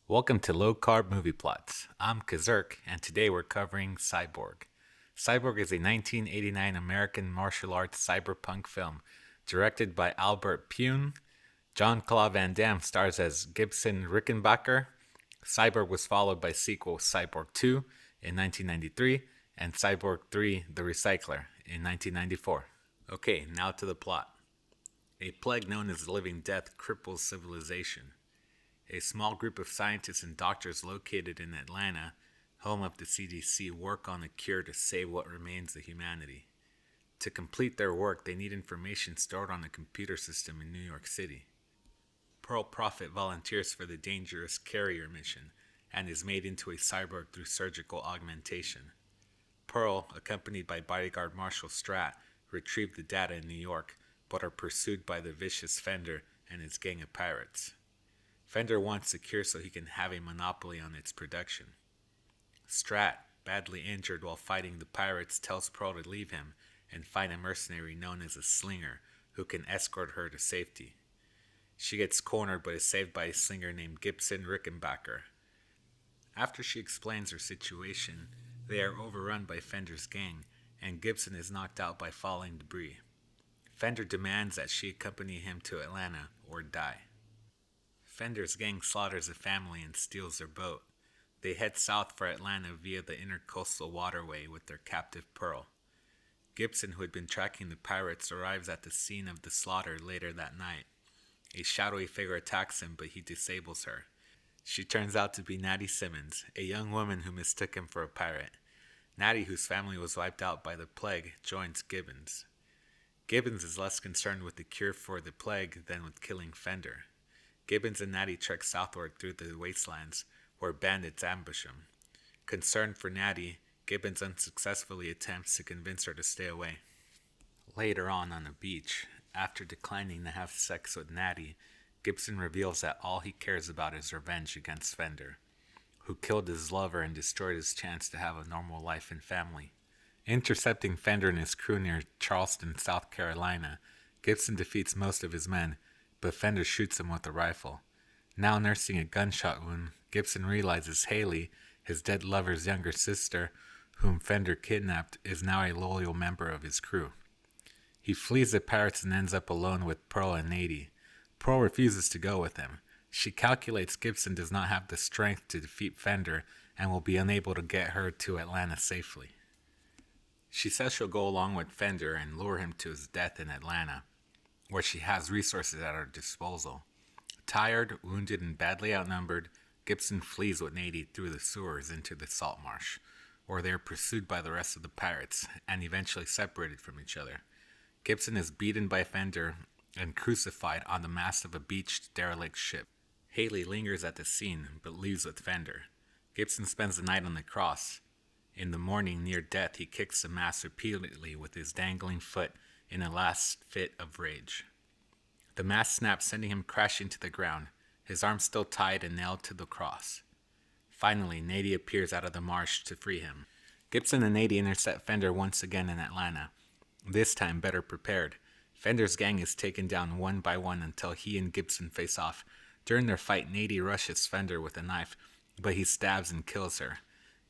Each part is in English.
Welcome to Low-Carb Movie Plots. I'm Kazurk, and today we're covering Cyborg. Cyborg is a 1989 American martial arts cyberpunk film directed by Albert Pyun. Jean-Claude van Damme stars as Gibson Rickenbacker. Cyborg was followed by sequel Cyborg 2 in 1993 and Cyborg 3 The Recycler in 1994. Okay, now to the plot. A plague known as the Living Death cripples civilization. A small group of scientists and doctors located in Atlanta, home of the CDC, work on a cure to save what remains of humanity. To complete their work, they need information stored on a computer system in New York City. Pearl Prophet volunteers for the dangerous carrier mission and is made into a cyborg through surgical augmentation. Pearl, accompanied by bodyguard Marshall Stratt, retrieve the data in New York, but are pursued by the vicious Fender and his gang of pirates. Fender wants the cure so he can have a monopoly on its production. Stratt, badly injured while fighting the pirates, tells Pearl to leave him and find a mercenary known as a Slinger who can escort her to safety. She gets cornered but is saved by a Slinger named Gibson Rickenbacker. After she explains her situation, they are overrun by Fender's gang and Gibson is knocked out by falling debris. Fender demands that she accompany him to Atlanta or die. Fender's gang slaughters a family and steals their boat. They head south for Atlanta via the intercoastal waterway with their captive Pearl. Gibson, who had been tracking the pirates, arrives at the scene of the slaughter later that night. A shadowy figure attacks him, but he disables her. She turns out to be Natty Simmons, a young woman who mistook him for a pirate. Natty, whose family was wiped out by the plague, joins Gibbons. Gibbons is less concerned with the cure for the plague than with killing Fender. Gibbons and Natty trek southward through the wastelands, where bandits ambush him. Concerned for Natty, Gibbons unsuccessfully attempts to convince her to stay away. Later on a beach, after declining to have sex with Natty, Gibson reveals that all he cares about is revenge against Fender, who killed his lover and destroyed his chance to have a normal life and family. Intercepting Fender and his crew near Charleston, South Carolina, Gibson defeats most of his men, but Fender shoots him with a rifle. Now nursing a gunshot wound, Gibson realizes Haley, his dead lover's younger sister, whom Fender kidnapped, is now a loyal member of his crew. He flees the pirates and ends up alone with Pearl and Natty. Pearl refuses to go with him. She calculates Gibson does not have the strength to defeat Fender and will be unable to get her to Atlanta safely. She says she'll go along with Fender and lure him to his death in Atlanta, where she has resources at her disposal. Tired, wounded, and badly outnumbered, Gibson flees with Natty through the sewers into the salt marsh, where they are pursued by the rest of the pirates and eventually separated from each other. Gibson is beaten by Fender and crucified on the mast of a beached derelict ship. Haley lingers at the scene but leaves with Fender. Gibson spends the night on the cross. In the morning, near death, he kicks the mast repeatedly with his dangling foot in a last fit of rage. The mast snaps, sending him crashing to the ground, his arms still tied and nailed to the cross. Finally, Natty appears out of the marsh to free him. Gibson and Natty intercept Fender once again in Atlanta, this time better prepared. Fender's gang is taken down one by one until he and Gibson face off. During their fight, Natty rushes Fender with a knife, but he stabs and kills her.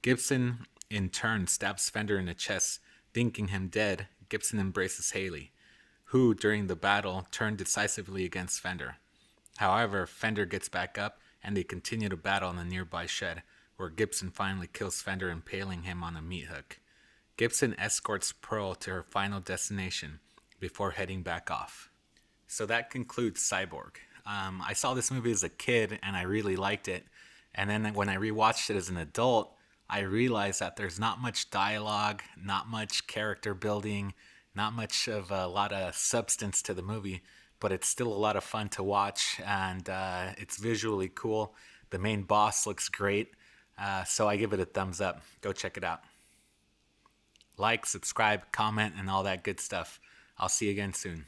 Gibson, in turn, stabs Fender in the chest, thinking him dead. Gibson embraces Haley, who, during the battle, turned decisively against Fender. However, Fender gets back up, and they continue to battle in a nearby shed, where Gibson finally kills Fender, impaling him on a meat hook. Gibson escorts Pearl to her final destination before heading back off. So that concludes Cyborg. I saw this movie as a kid, and I really liked it. And then when I rewatched it as an adult, I realized that there's not much dialogue, not much character building, not much of a lot of substance to the movie, but it's still a lot of fun to watch, and it's visually cool. The main boss looks great, so I give it a thumbs up. Go check it out. Like, subscribe, comment, and all that good stuff. I'll see you again soon.